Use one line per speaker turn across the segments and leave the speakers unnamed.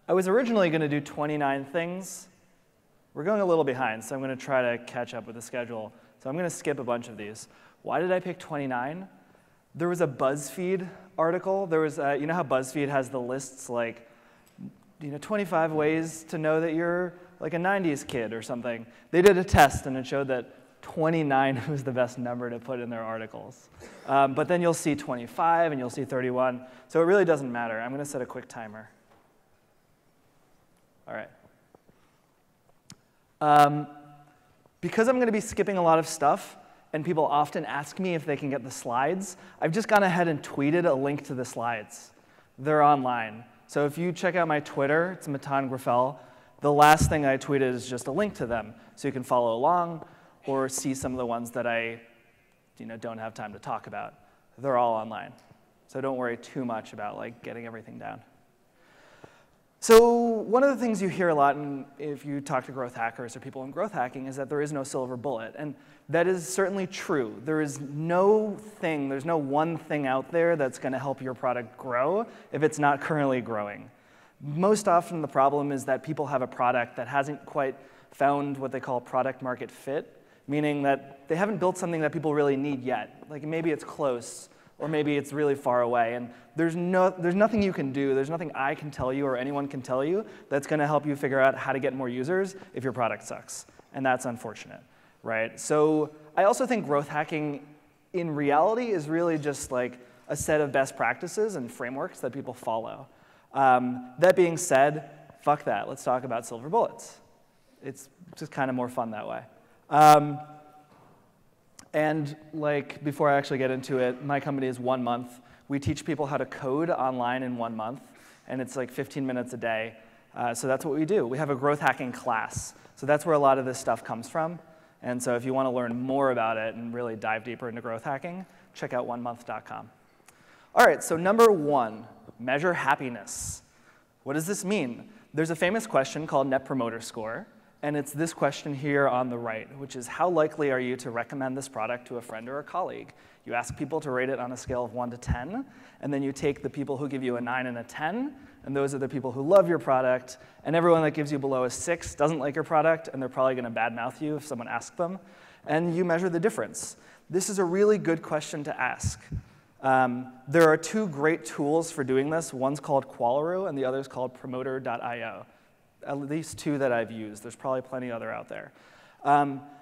I was originally going to do 29 things. We're going a little behind, so I'm going to try to catch up with the schedule. So I'm going to skip a bunch of these. Why did I pick 29? There was a BuzzFeed article. There was, you know how BuzzFeed has the lists like, 25 ways to know that you're like a 90s kid or something. They did a test, and it showed that 29 was the best number to put in their articles. But then you'll see 25, and you'll see 31. So it really doesn't matter. I'm going to set a quick timer. All right. Because I'm going to be skipping a lot of stuff, and people often ask me if they can get the slides, I've just gone ahead and tweeted a link to the slides. They're online. So if you check out my Twitter, it's MATTAN GRIFFEL, the last thing I tweeted is just a link to them, so you can follow along or see some of the ones that I don't have time to talk about. They're all online. So don't worry too much about getting everything down. So one of the things you hear a lot if you talk to growth hackers or people in growth hacking is that there is no silver bullet. And that is certainly true. There's no one thing out there that's going to help your product grow if it's not currently growing. Most often the problem is that people have a product that hasn't quite found what they call product market fit, meaning that they haven't built something that people really need yet. Like maybe it's close, or maybe it's really far away, and there's nothing you can do, there's nothing I can tell you or anyone can tell you that's going to help you figure out how to get more users if your product sucks, and that's unfortunate, right? So I also think growth hacking in reality is really just like a set of best practices and frameworks that people follow. That being said, fuck that, let's talk about silver bullets. It's just kind of more fun that way. And before I actually get into it, my company is 1 month. We teach people how to code online in 1 month, and it's like 15 minutes a day. So that's what we do. We have a growth hacking class. So that's where a lot of this stuff comes from. And so if you want to learn more about it and really dive deeper into growth hacking, check out onemonth.com. All right, so number 1, measure happiness. What does this mean? There's a famous question called Net Promoter Score. And it's this question here on the right, which is how likely are you to recommend this product to a friend or a colleague? You ask people to rate it on a scale of 1 to 10, and then you take the people who give you a 9 and a 10, and those are the people who love your product, and everyone that gives you below a 6 doesn't like your product, and they're probably going to badmouth you if someone asks them, and you measure the difference. This is a really good question to ask. There are 2 great tools for doing this. One's called Qualaroo, and the other is called Promoter.io. At least 2 that I've used. There's probably plenty other out there.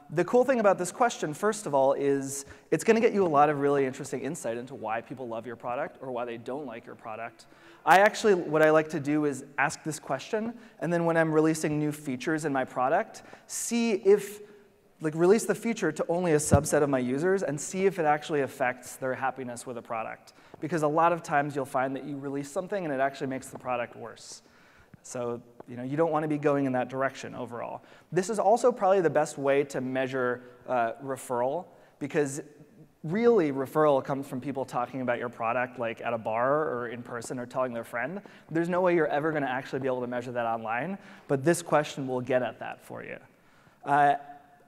The cool thing about this question, first of all, is it's going to get you a lot of really interesting insight into why people love your product or why they don't like your product. What I like to do is ask this question, and then when I'm releasing new features in my product, release the feature to only a subset of my users and see if it actually affects their happiness with a product. Because a lot of times you'll find that you release something and it actually makes the product worse. So you don't want to be going in that direction overall. This is also probably the best way to measure referral, because really referral comes from people talking about your product at a bar or in person or telling their friend. There's no way you're ever going to actually be able to measure that online, but this question will get at that for you. A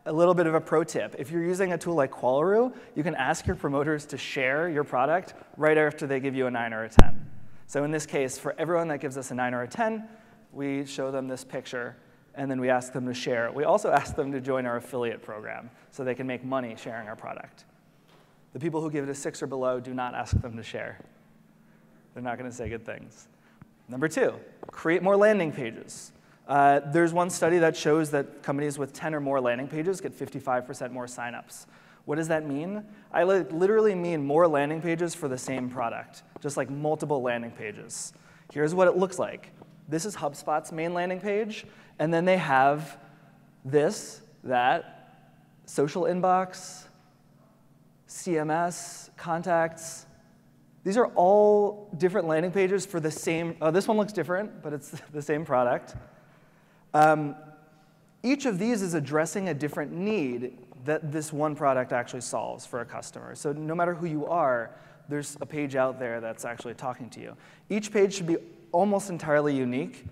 little bit of a pro tip. If you're using a tool like Qualaroo, you can ask your promoters to share your product right after they give you a 9 or a 10. So in this case, for everyone that gives us a 9 or a 10, we show them this picture, and then we ask them to share it. We also ask them to join our affiliate program so they can make money sharing our product. The people who give it a 6 or below, do not ask them to share. They're not going to say good things. Number 2, create more landing pages. There's one study that shows that companies with 10 or more landing pages get 55% more signups. What does that mean? I literally mean more landing pages for the same product, just like multiple landing pages. Here's what it looks like. This is HubSpot's main landing page, and then they have this, that, social inbox, CMS, contacts. These are all different landing pages for the same, this one looks different, but it's the same product. Each of these is addressing a different need that this one product actually solves for a customer. So no matter who you are, there's a page out there that's actually talking to you. Each page should be almost entirely unique.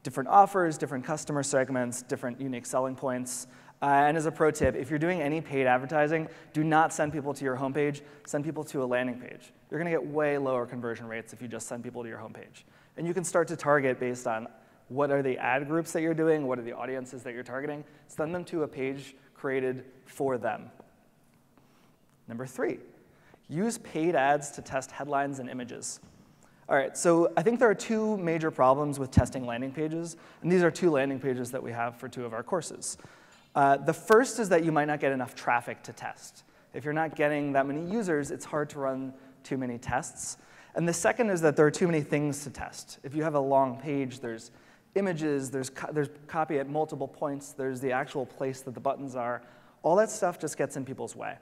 Different offers, different customer segments, different unique selling points. And as a pro tip, if you're doing any paid advertising, do not send people to your homepage. Send people to a landing page. You're going to get way lower conversion rates if you just send people to your homepage. And you can start to target based on What are the ad groups that you're doing? What are the audiences that you're targeting? Send them to a page created for them. Number 3, use paid ads to test headlines and images. All right, so I think there are 2 major problems with testing landing pages, and these are 2 landing pages that we have for 2 of our courses. The first is that you might not get enough traffic to test. If you're not getting that many users, it's hard to run too many tests. And the second is that there are too many things to test. If you have a long page, there's images, there's copy at multiple points, there's the actual place that the buttons are. All that stuff just gets in people's way.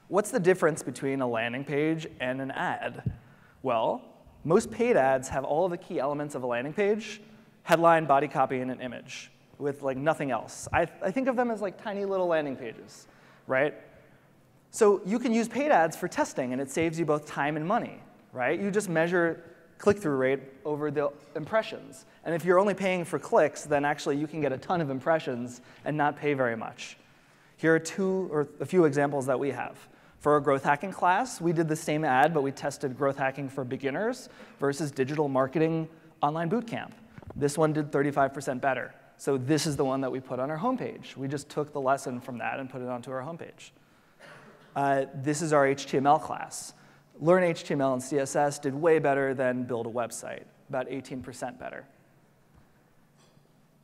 What's the difference between a landing page and an ad? Well, most paid ads have all of the key elements of a landing page: headline, body copy, and an image, with like nothing else. I think of them as like tiny little landing pages, right? So you can use paid ads for testing, and it saves you both time and money, right? You just measure click-through rate over the impressions. And if you're only paying for clicks, then actually you can get a ton of impressions and not pay very much. Here are 2 or a few examples that we have. For our growth hacking class, we did the same ad, but we tested growth hacking for beginners versus digital marketing online bootcamp. This one did 35% better. So this is the one that we put on our homepage. We just took the lesson from that and put it onto our homepage. This is our HTML class. Learn HTML and CSS did way better than build a website, about 18% better.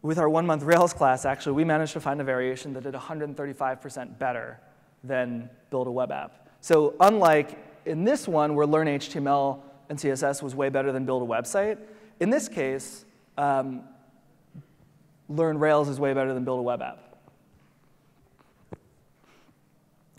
With our 1-month Rails class, actually, we managed to find a variation that did 135% better than build a web app. So unlike in this one, where Learn HTML and CSS was way better than build a website, in this case, Learn Rails is way better than build a web app.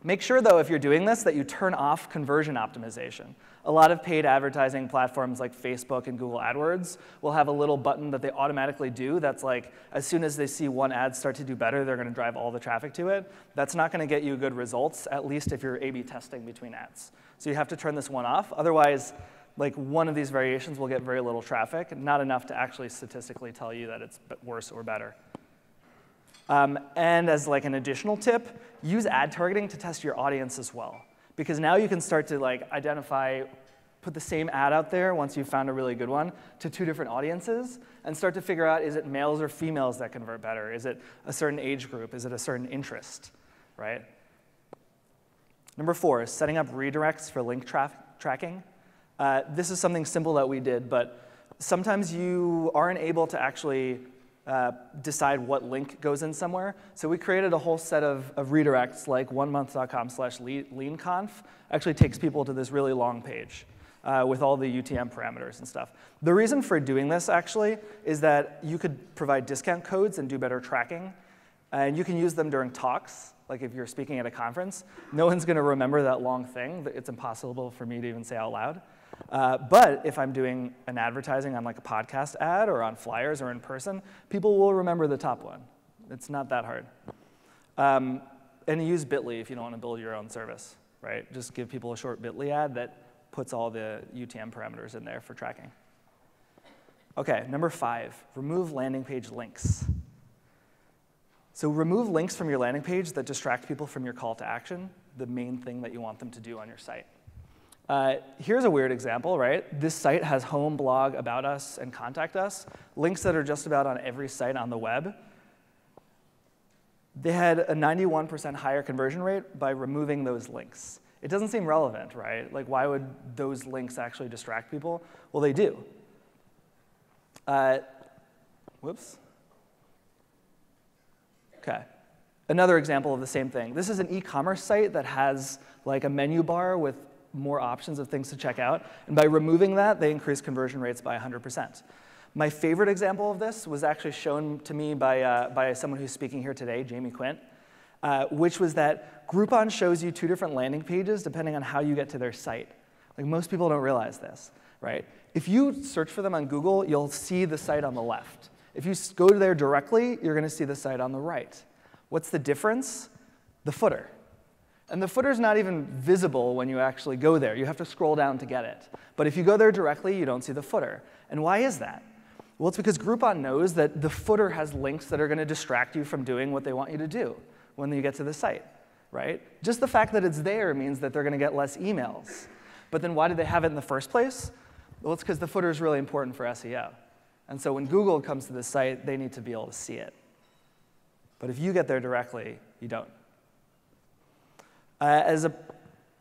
Make sure, though, if you're doing this, that you turn off conversion optimization. A lot of paid advertising platforms like Facebook and Google AdWords will have a little button that they automatically do that's like, as soon as they see one ad start to do better, they're going to drive all the traffic to it. That's not going to get you good results, at least if you're A/B testing between ads. So you have to turn this one off. Otherwise, like one of these variations will get very little traffic, not enough to actually statistically tell you that it's worse or better. And as like an additional tip, use ad targeting to test your audience as well. Because now you can start to like identify, put the same ad out there once you've found a really good one to 2 different audiences and start to figure out, is it males or females that convert better? Is it a certain age group? Is it a certain interest, right? Number 4 is setting up redirects for link tracking. This is something simple that we did, but sometimes you aren't able to actually decide what link goes in somewhere. So we created a whole set of redirects, like onemonth.com/leanconf actually takes people to this really long page with all the UTM parameters and stuff. The reason for doing this, actually, is that you could provide discount codes and do better tracking. And you can use them during talks, like if you're speaking at a conference. No one's going to remember that long thing. It's impossible for me to even say out loud. But if I'm doing an advertising on like a podcast ad or on flyers or in person, people will remember the top one. It's not that hard. And use Bitly if you don't want to build your own service, right? Just give people a short Bitly ad that puts all the UTM parameters in there for tracking. OK, number 5, remove landing page links. So remove links from your landing page that distract people from your call to action, the main thing that you want them to do on your site. Here's a weird example, right? This site has home, blog, about us, and contact us, links that are just about on every site on the web. They had a 91% higher conversion rate by removing those links. It doesn't seem relevant, right? Like, why would those links actually distract people? Well, they do. Whoops. OK. Another example of the same thing. This is an e-commerce site that has like a menu bar with more options of things to check out. And by removing that, they increase conversion rates by 100%. My favorite example of this was actually shown to me by someone who's speaking here today, Jamie Quint, which was that Groupon shows you 2 different landing pages depending on how you get to their site. Like, most people don't realize this, right? If you search for them on Google, you'll see the site on the left. If you go there directly, you're going to see the site on the right. What's the difference? The footer. And the footer's not even visible when you actually go there. You have to scroll down to get it. But if you go there directly, you don't see the footer. And why is that? Well, it's because Groupon knows that the footer has links that are going to distract you from doing what they want you to do when you get to the site, right? Just the fact that it's there means that they're going to get less emails. But then why do they have it in the first place? Well, it's because the footer is really important for SEO, And so when Google comes to this site, they need to be able to see it. But if you get there directly, you don't.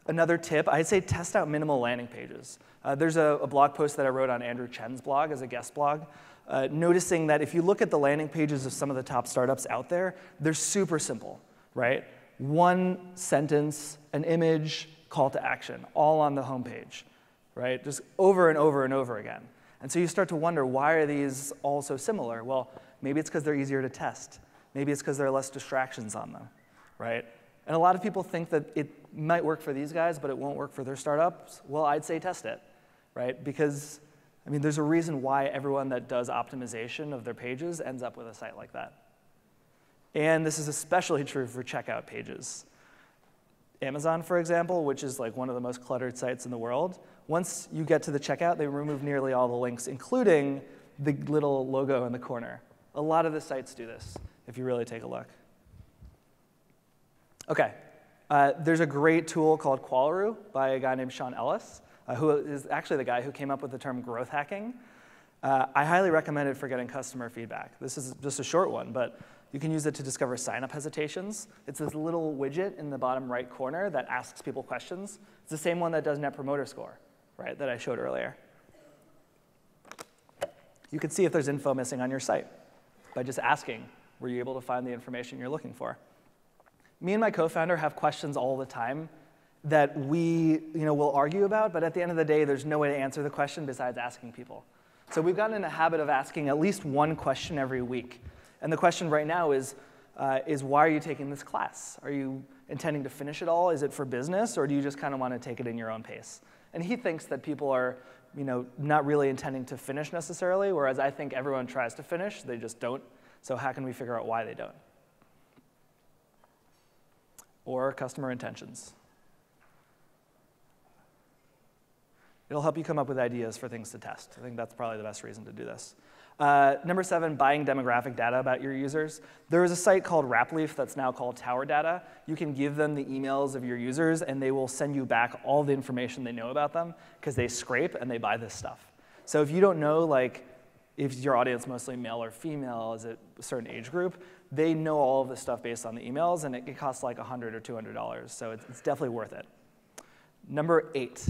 Another tip, I'd say test out minimal landing pages. There's a blog post that I wrote on Andrew Chen's blog as a guest blog, noticing that if you look at the landing pages of some of the top startups out there, they're super simple, right? One sentence, an image, call to action, all on the homepage, right? Just over and over and over again. And so you start to wonder, why are these all so similar? Well, maybe it's because they're easier to test. Maybe it's because there are less distractions on them, right? And a lot of people think that it might work for these guys, but it won't work for their startups. Well, I'd say test it, right? Because, I mean, there's a reason why everyone that does optimization of their pages ends up with a site like that. And this is especially true for checkout pages. Amazon, for example, which is like one of the most cluttered sites in the world, once you get to the checkout, they remove nearly all the links, including the little logo in the corner. A lot of the sites do this, if you really take a look. OK, there's a great tool called Qualaroo by a guy named Sean Ellis, who is actually the guy who came up with the term growth hacking. I highly recommend it for getting customer feedback. This is just a short one, but you can use it to discover sign-up hesitations. It's this little widget in the bottom right corner that asks people questions. It's the same one that does Net Promoter Score, right, that I showed earlier. You can see if there's info missing on your site by just asking, were you able to find the information you're looking for? Me and my co-founder have questions all the time that we will argue about, but at the end of the day, there's no way to answer the question besides asking people. So we've gotten in a habit of asking at least one question every week. And the question right now is why are you taking this class? Are you intending to finish it all? Is it for business, or do you just kind of want to take it in your own pace? And he thinks that people are not really intending to finish necessarily, whereas I think everyone tries to finish, they just don't. So how can we figure out why they don't? Or customer intentions. It'll help you come up with ideas for things to test. I think that's probably the best reason to do this. Number 7, buying demographic data about your users. There is a site called Rapleaf that's now called Tower Data. You can give them the emails of your users, and they will send you back all the information they know about them, because they scrape and they buy this stuff. So if you don't know, like, if your audience mostly male or female, is it a certain age group, they know all of this stuff based on the emails, and it costs like $100 or $200. So it's definitely worth it. Number 8.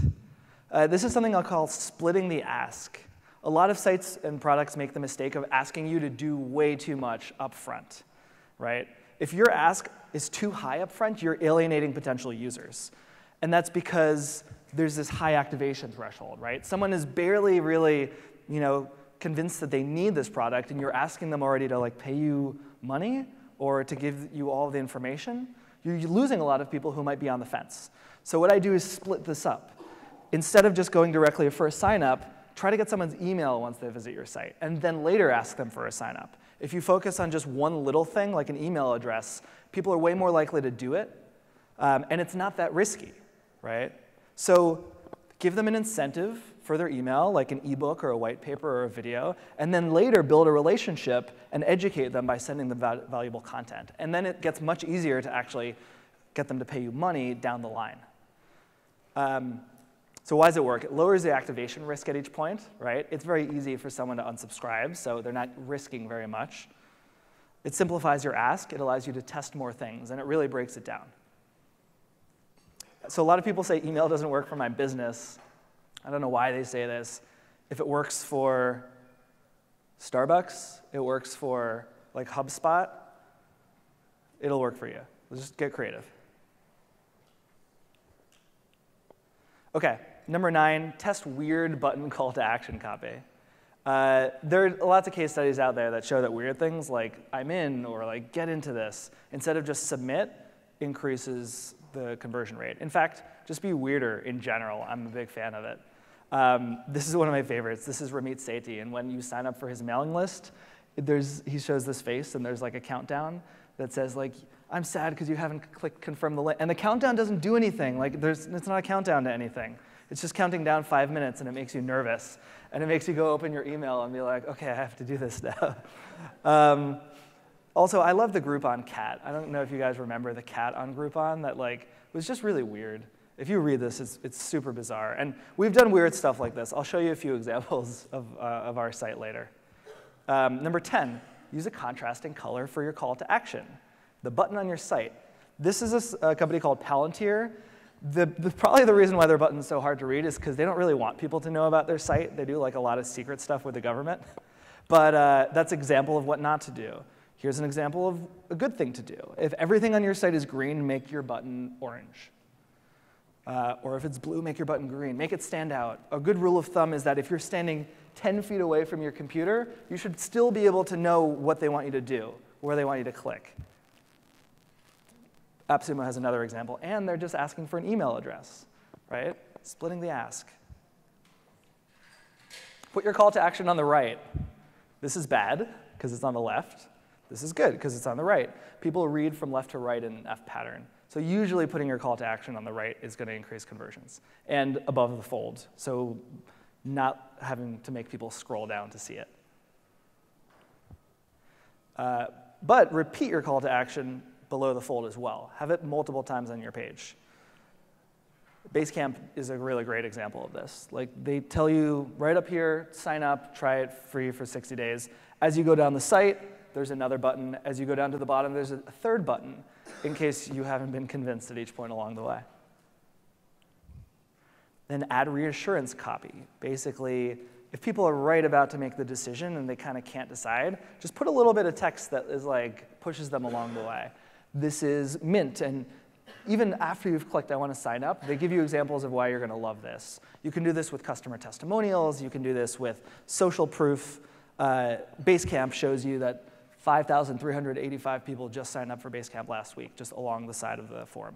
This is something I'll call splitting the ask. A lot of sites and products make the mistake of asking you to do way too much up front, right? If your ask is too high up front, you're alienating potential users. And that's because there's this high activation threshold, right? Someone is barely really convinced that they need this product, and you're asking them already to pay you money or to give you all the information. You're losing a lot of people who might be on the fence. So what I do is split this up. Instead of just going directly for a sign-up, try to get someone's email once they visit your site, and then later ask them for a sign-up. If you focus on just one little thing, like an email address, people are way more likely to do it, and it's not that risky, right? So give them an incentive for their email, like an ebook or a white paper or a video, and then later build a relationship and educate them by sending them valuable content. And then it gets much easier to actually get them to pay you money down the line. So why does it work? It lowers the activation risk at each point, right? It's very easy for someone to unsubscribe, so they're not risking very much. It simplifies your ask. It allows you to test more things, and it really breaks it down. So a lot of people say email doesn't work for my business. I don't know why they say this. If it works for Starbucks, it works for HubSpot, it'll work for you. Just get creative. OK, number 9, test weird button call to action copy. There are lots of case studies out there that show that weird things like I'm in or get into this, instead of just submit, increases the conversion rate. In fact, just be weirder in general. I'm a big fan of it. This is one of my favorites. This is Ramit Sethi, and when you sign up for his mailing list, he shows this face, and there's a countdown that says I'm sad because you haven't clicked confirm the link. And the countdown doesn't do anything. It's not a countdown to anything. It's just counting down 5 minutes, and it makes you nervous. And it makes you go open your email and be like, OK, I have to do this now. Also, I love the Groupon cat. I don't know if you guys remember the cat on Groupon that was just really weird. If you read this, it's super bizarre. And we've done weird stuff like this. I'll show you a few examples of our site later. Number 10, use a contrasting color for your call to action. The button on your site. This is a company called Palantir. Probably the reason why their button's so hard to read is because they don't really want people to know about their site. They do like a lot of secret stuff with the government. But that's an example of what not to do. Here's an example of a good thing to do. If everything on your site is green, make your button orange. Or if it's blue, make your button green. Make it stand out. A good rule of thumb is that if you're standing 10 feet away from your computer, you should still be able to know what they want you to do, where they want you to click. AppSumo has another example, and they're just asking for an email address, right? Splitting the ask. Put your call to action on the right. This is bad, because it's on the left. This is good, because it's on the right. People read from left to right in an F pattern. So usually putting your call to action on the right is going to increase conversions. And above the fold, so not having to make people scroll down to see it. But repeat your call to action below the fold as well. Have it multiple times on your page. Basecamp is a really great example of this. Like, they tell you right up here, sign up, try it free for 60 days. As you go down the site, there's another button. As you go down to the bottom, there's a third button, in case you haven't been convinced at each point along the way. Then add reassurance copy. Basically, if people are right about to make the decision and they kind of can't decide, just put a little bit of text that is like pushes them along the way. This is Mint, and even after you've clicked I want to sign up, they give you examples of why you're going to love this. You can do this with customer testimonials. You can do this with social proof. Basecamp shows you that 5,385 people just signed up for Basecamp last week, just along the side of the form.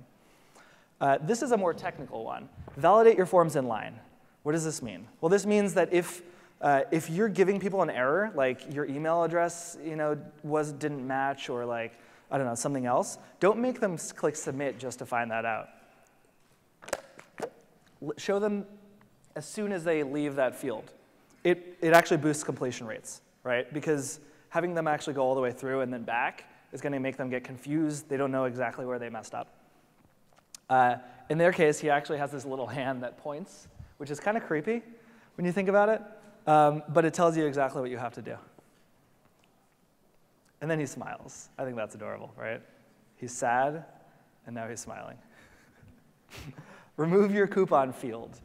This is a more technical one. Validate your forms in line. What does this mean? Well, this means that if you're giving people an error, like your email address didn't match, or like, I don't know, something else, don't make them click submit just to find that out. Show them as soon as they leave that field. It actually boosts completion rates, right? Because having them actually go all the way through and then back is going to make them get confused. They don't know exactly where they messed up. In their case, he actually has this little hand that points, which is kind of creepy when you think about it, but it tells you exactly what you have to do. And then he smiles. I think that's adorable, right? He's sad, and now he's smiling. Remove your coupon field.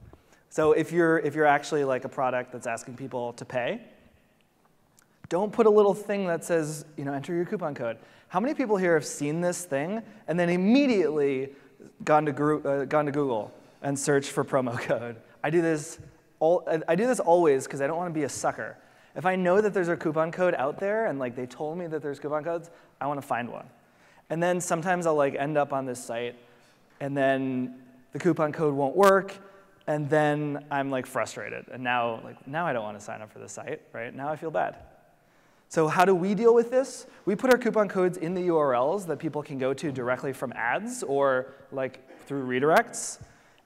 So if you're actually like a product that's asking people to pay, don't put a little thing that says, enter your coupon code. How many people here have seen this thing and then immediately gone to Google and searched for promo code? I do this always because I don't want to be a sucker. If I know that there's a coupon code out there and like they told me that there's coupon codes, I want to find one. And then sometimes I'll like end up on this site, and then the coupon code won't work, and then I'm like frustrated. And now I don't want to sign up for the site, right? Now I feel bad. So how do we deal with this? We put our coupon codes in the URLs that people can go to directly from ads or like through redirects,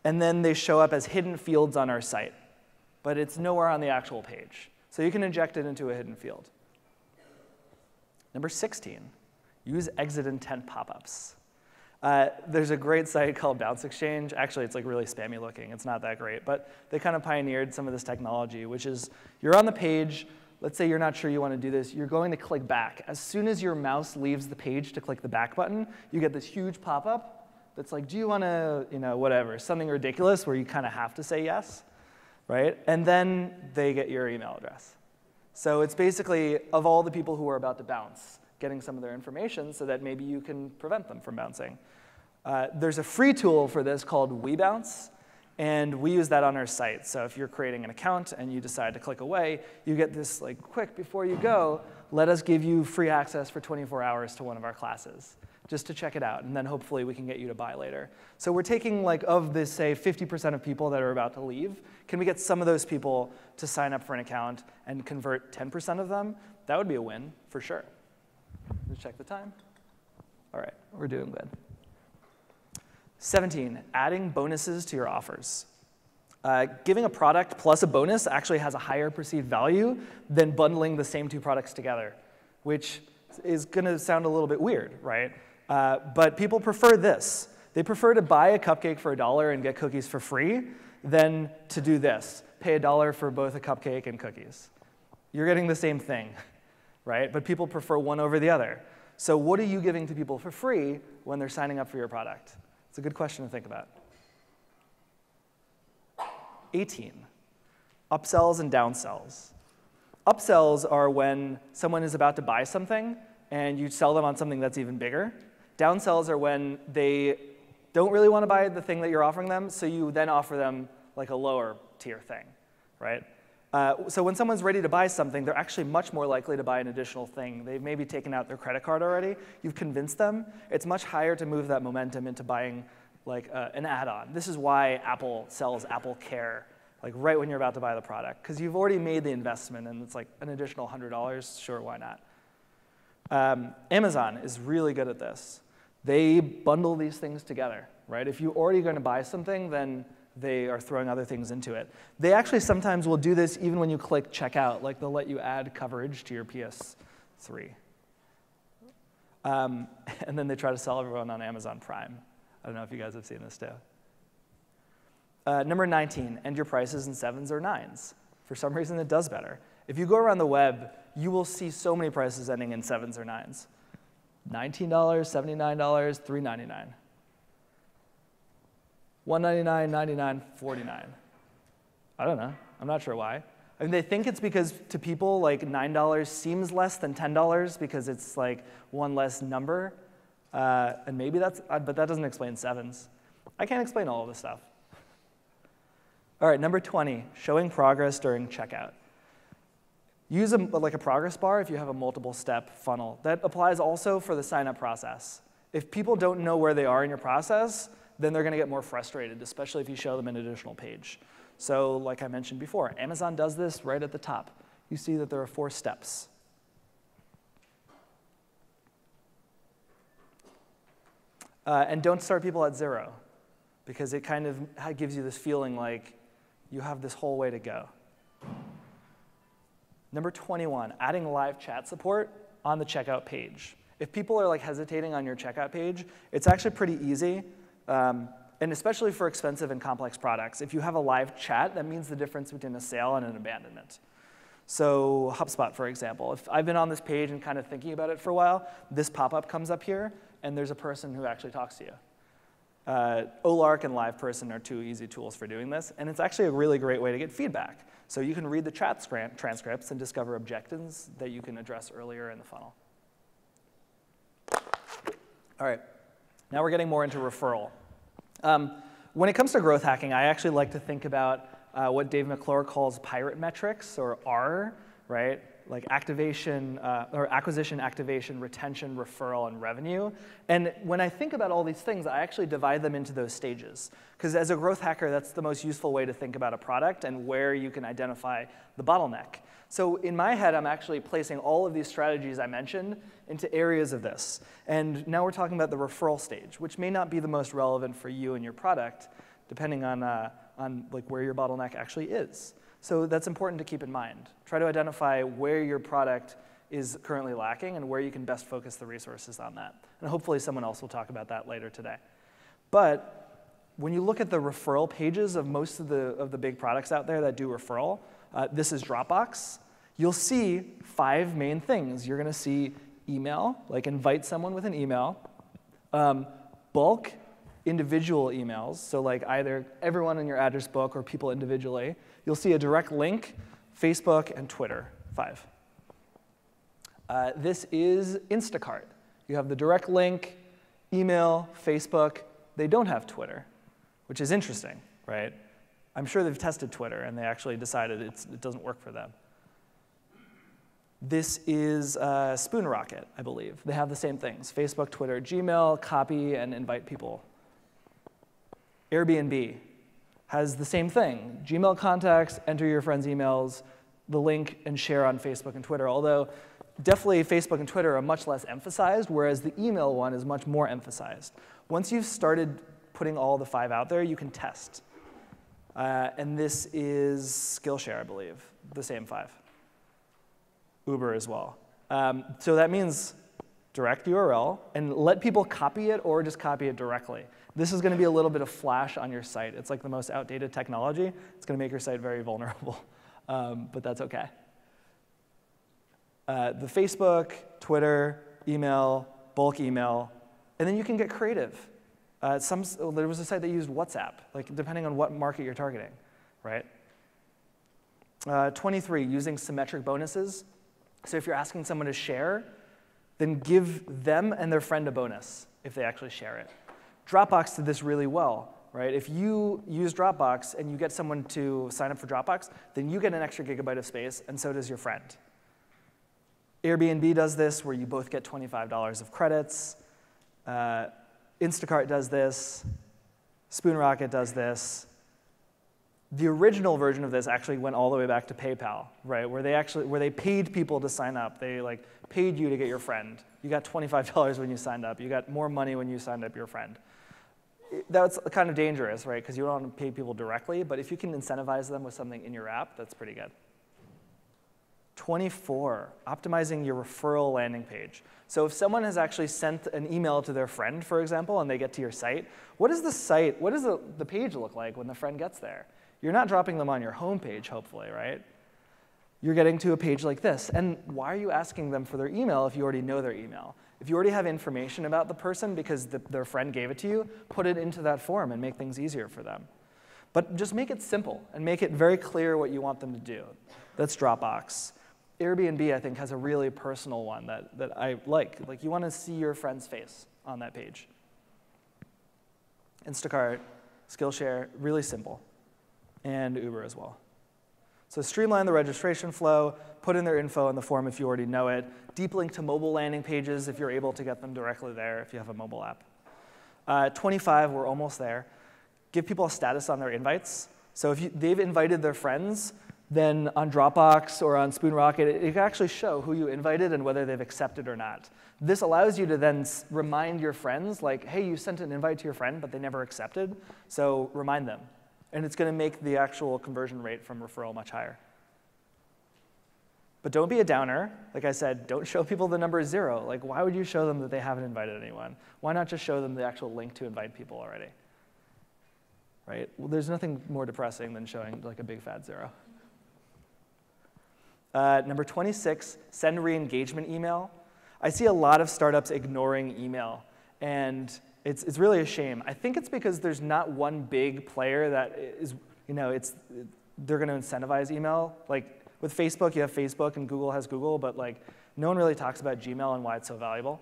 and then they show up as hidden fields on our site. But it's nowhere on the actual page. So you can inject it into a hidden field. Number 16, use exit intent pop-ups. There's a great site called Bounce Exchange. Actually, it's like really spammy looking. It's not that great. But they kind of pioneered some of this technology, which is you're on the page. Let's say you're not sure you want to do this. You're going to click back. As soon as your mouse leaves the page to click the back button, you get this huge pop-up that's like, do you want to, whatever, something ridiculous where you kind of have to say yes, right? And then they get your email address. So it's basically, of all the people who are about to bounce, getting some of their information so that maybe you can prevent them from bouncing. There's a free tool for this called WeBounce, and we use that on our site. So if you're creating an account and you decide to click away, you get this like, quick, before you go, let us give you free access for 24 hours to one of our classes, just to check it out, and then hopefully we can get you to buy later. So we're taking, like, of this, say, 50% of people that are about to leave, can we get some of those people to sign up for an account and convert 10% of them? That would be a win, for sure. Let's check the time. All right, we're doing good. 17, adding bonuses to your offers. Giving a product plus a bonus actually has a higher perceived value than bundling the same two products together, which is going to sound a little bit weird, right? But people prefer this. They prefer to buy a cupcake for $1 and get cookies for free than to do this, pay $1 for both a cupcake and cookies. You're getting the same thing. right? But people prefer one over the other. So what are you giving to people for free when they're signing up for your product? It's a good question to think about. 18, upsells and downsells. Upsells are when someone is about to buy something and you sell them on something that's even bigger. Downsells are when they don't really want to buy the thing that you're offering them, so you then offer them like a lower tier thing, right? So when someone's ready to buy something, they're actually much more likely to buy an additional thing. They've maybe taken out their credit card already. You've convinced them. It's much higher to move that momentum into buying like an add-on. This is why Apple sells Apple Care like right when you're about to buy the product, because you've already made the investment and it's like an additional $100. Sure, why not? Amazon is really good at this. They bundle these things together, right? If you're already going to buy something, then they are throwing other things into it. They actually sometimes will do this even when you click checkout, like they'll let you add coverage to your PS3. And then they try to sell everyone on Amazon Prime. I don't know if you guys have seen this too. Number 19, end your prices in 7s or 9s. For some reason, it does better. If you go around the web, you will see so many prices ending in 7s or 9s. $19, $79, $3.99. $1.99, $99, $49. I don't know. I'm not sure why. I mean, they think it's because to people, like $9 seems less than $10 because it's like one less number. And maybe that's, but that doesn't explain 7s. I can't explain all of this stuff. All right, number 20, showing progress during checkout. Use like a progress bar if you have a multiple-step funnel. That applies also for the sign-up process. If people don't know where they are in your process, then they're going to get more frustrated, especially if you show them an additional page. So like I mentioned before, Amazon does this right at the top. You see that there are 4 steps. And don't start people at 0, because it kind of gives you this feeling like you have this whole way to go. Number 21, adding live chat support on the checkout page. If people are like hesitating on your checkout page, it's actually pretty easy, and especially for expensive and complex products. If you have a live chat, that means the difference between a sale and an abandonment. So HubSpot, for example, if I've been on this page and kind of thinking about it for a while, this pop-up comes up here, and there's a person who actually talks to you. OLARC and LivePerson are 2 easy tools for doing this, and it's actually a really great way to get feedback. So you can read the chat transcripts and discover objections that you can address earlier in the funnel. All right, now we're getting more into referral. When it comes to growth hacking, I actually like to think about what Dave McClure calls pirate metrics, or R, right? Like activation, or acquisition, activation, retention, referral, and revenue. And when I think about all these things, I actually divide them into those stages. Because as a growth hacker, that's the most useful way to think about a product and where you can identify the bottleneck. So in my head, I'm actually placing all of these strategies I mentioned into areas of this. And now we're talking about the referral stage, which may not be the most relevant for you and your product, depending on like where your bottleneck actually is. So that's important to keep in mind. Try to identify where your product is currently lacking and where you can best focus the resources on that. And hopefully someone else will talk about that later today. But when you look at the referral pages of most of the big products out there that do referral, this is Dropbox, you'll see 5 main things. You're going to see email, like invite someone with an email, bulk individual emails, so like either everyone in your address book or people individually. You'll see a direct link, Facebook and Twitter, 5. This is Instacart. You have the direct link, email, Facebook. They don't have Twitter, which is interesting, right? I'm sure they've tested Twitter and they actually decided it doesn't work for them. This is Spoon Rocket, I believe. They have the same things, Facebook, Twitter, Gmail, copy, and invite people. Airbnb has the same thing. Gmail contacts, enter your friends' emails, the link, and share on Facebook and Twitter. Although definitely Facebook and Twitter are much less emphasized, whereas the email one is much more emphasized. Once you've started putting all the 5 out there, you can test. And this is Skillshare, I believe, the same 5. Uber as well. So that means direct URL, and let people copy it or just copy it directly. This is going to be a little bit of Flash on your site. It's like the most outdated technology. It's going to make your site very vulnerable, but that's OK. the Facebook, Twitter, email, bulk email, and then you can get creative. There was a site that used WhatsApp, like depending on what market you're targeting, right? 23, using symmetric bonuses. So if you're asking someone to share, then give them and their friend a bonus if they actually share it. Dropbox did this really well, right? If you use Dropbox and you get someone to sign up for Dropbox, then you get an extra gigabyte of space, and so does your friend. Airbnb does this, where you both get $25 of credits. Instacart does this. SpoonRocket does this. The original version of this actually went all the way back to PayPal, right? Where they paid people to sign up. They paid you to get your friend. You got $25 when you signed up. You got more money when you signed up your friend. That's kind of dangerous, right? Because you don't want to pay people directly, but if you can incentivize them with something in your app, that's pretty good. 24, optimizing your referral landing page. So if someone has actually sent an email to their friend, for example, and they get to your site, what does the page look like when the friend gets there? You're not dropping them on your home page, hopefully, right? You're getting to a page like this. And why are you asking them for their email if you already know their email? If you already have information about the person because their friend gave it to you, put it into that form and make things easier for them. But just make it simple and make it very clear what you want them to do. That's Dropbox. Airbnb, I think, has a really personal one that I like. Like, you want to see your friend's face on that page. Instacart, Skillshare, really simple. And Uber as well. So streamline the registration flow, put in their info in the form if you already know it, deep link to mobile landing pages if you're able to get them directly there if you have a mobile app. 25, we're almost there. Give people a status on their invites. So if they've invited their friends, then on Dropbox or on SpoonRocket, it can actually show who you invited and whether they've accepted or not. This allows you to then remind your friends, like, hey, you sent an invite to your friend, but they never accepted, so remind them. And it's going to make the actual conversion rate from referral much higher. But don't be a downer. Like I said, don't show people the number 0. Like, why would you show them that they haven't invited anyone? Why not just show them the actual link to invite people already? Right? Well, there's nothing more depressing than showing like a big fat 0. Number 26, send re-engagement email. I see a lot of startups ignoring email, and it's really a shame. I think it's because there's not one big player that is, they're going to incentivize email. Like with Facebook, you have Facebook, and Google has Google, but like no one really talks about Gmail and why it's so valuable.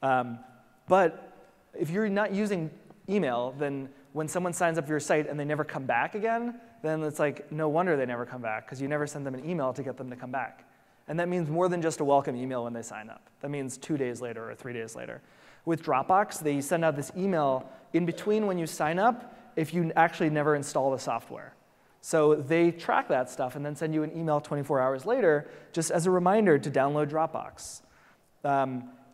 But if you're not using email, then when someone signs up for your site and they never come back again, then it's like no wonder they never come back, because you never send them an email to get them to come back. And that means more than just a welcome email when they sign up. That means 2 days later or 3 days later. With Dropbox, they send out this email in between when you sign up if you actually never install the software. So they track that stuff and then send you an email 24 hours later just as a reminder to download Dropbox.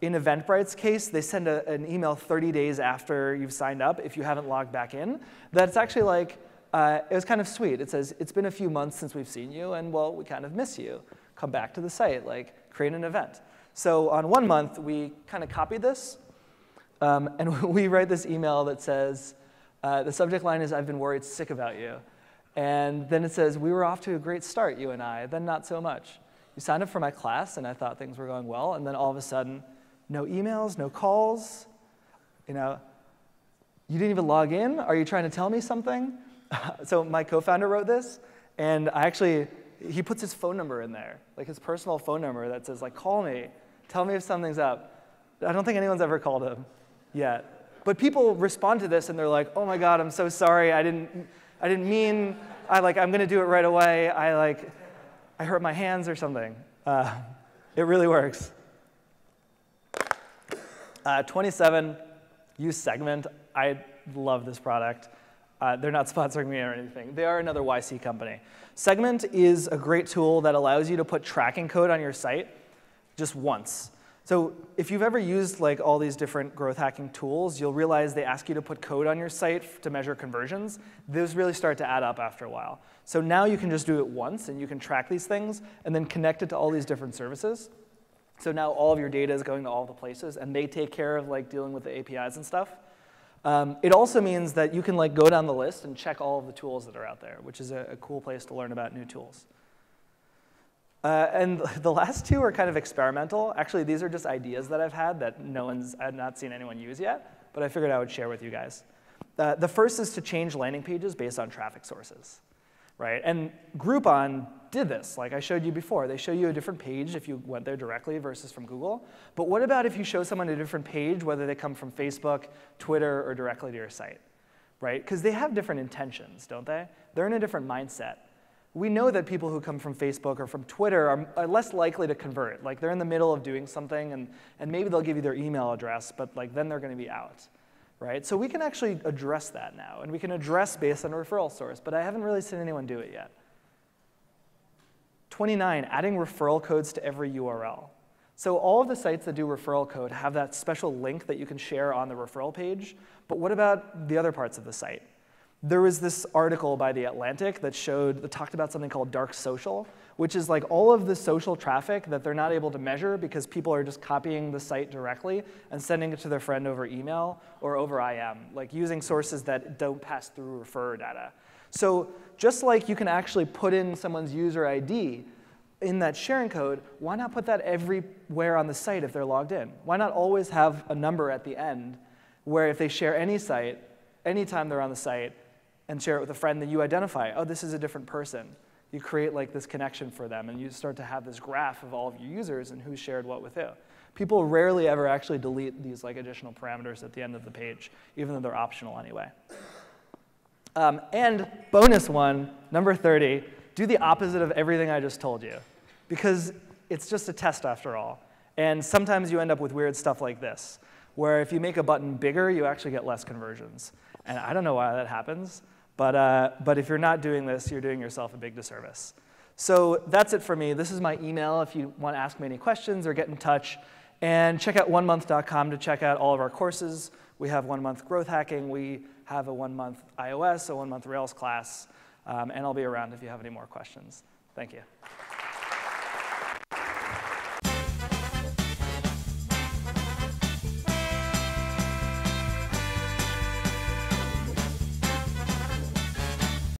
In Eventbrite's case, they send an email 30 days after you've signed up if you haven't logged back in. That's actually like, it was kind of sweet. It says, it's been a few months since we've seen you, and well, we kind of miss you. Come back to the site, like create an event. So on 1 month, we kind of copied this. And we write this email that says, the subject line is, I've been worried sick about you. And then it says, we were off to a great start, you and I, then not so much. You signed up for my class, and I thought things were going well, and then all of a sudden, no emails, no calls. You didn't even log in? Are you trying to tell me something? So my co-founder wrote this, and he puts his phone number in there, like his personal phone number that says, like, call me, tell me if something's up. I don't think anyone's ever called him yet. But people respond to this, and they're like, oh my God, I'm so sorry, I didn't mean, I'm going to do it right away. I hurt my hands or something. It really works. 27, use Segment. I love this product. They're not sponsoring me or anything. They are another YC company. Segment is a great tool that allows you to put tracking code on your site just once. So if you've ever used like all these different growth hacking tools, you'll realize they ask you to put code on your site to measure conversions. Those really start to add up after a while. So now you can just do it once, and you can track these things and then connect it to all these different services. So now all of your data is going to all the places, and they take care of like dealing with the APIs and stuff. It also means that you can like go down the list and check all of the tools that are out there, which is a cool place to learn about new tools. And the last two are kind of experimental. Actually, these are just ideas that I've had that I've not seen anyone use yet, but I figured I would share with you guys. The first is to change landing pages based on traffic sources, right? And Groupon did this, like I showed you before. They show you a different page if you went there directly versus from Google. But what about if you show someone a different page, whether they come from Facebook, Twitter, or directly to your site, right? Because they have different intentions, don't they? They're in a different mindset. We know that people who come from Facebook or from Twitter are less likely to convert. Like they're in the middle of doing something, and maybe they'll give you their email address, but like then they're going to be out. Right? So we can actually address that now, and we can address based on a referral source, but I haven't really seen anyone do it yet. 29, adding referral codes to every URL. So all of the sites that do referral code have that special link that you can share on the referral page, but what about the other parts of the site? There was this article by The Atlantic that talked about something called dark social, which is like all of the social traffic that they're not able to measure because people are just copying the site directly and sending it to their friend over email or over IM, like using sources that don't pass through refer data. So just like you can actually put in someone's user ID in that sharing code, why not put that everywhere on the site if they're logged in? Why not always have a number at the end where if they share any site, anytime they're on the site, and share it with a friend, then you identify, oh, this is a different person. You create like this connection for them, and you start to have this graph of all of your users and who shared what with who. People rarely ever actually delete these like additional parameters at the end of the page, even though they're optional anyway. And bonus one, number 30, do the opposite of everything I just told you, because it's just a test after all. And sometimes you end up with weird stuff like this, where if you make a button bigger, you actually get less conversions. And I don't know why that happens. But if you're not doing this, you're doing yourself a big disservice. So that's it for me. This is my email if you want to ask me any questions or get in touch. And check out onemonth.com to check out all of our courses. We have 1 month growth hacking. We have a 1 month iOS, a 1 month Rails class. And I'll be around if you have any more questions. Thank you.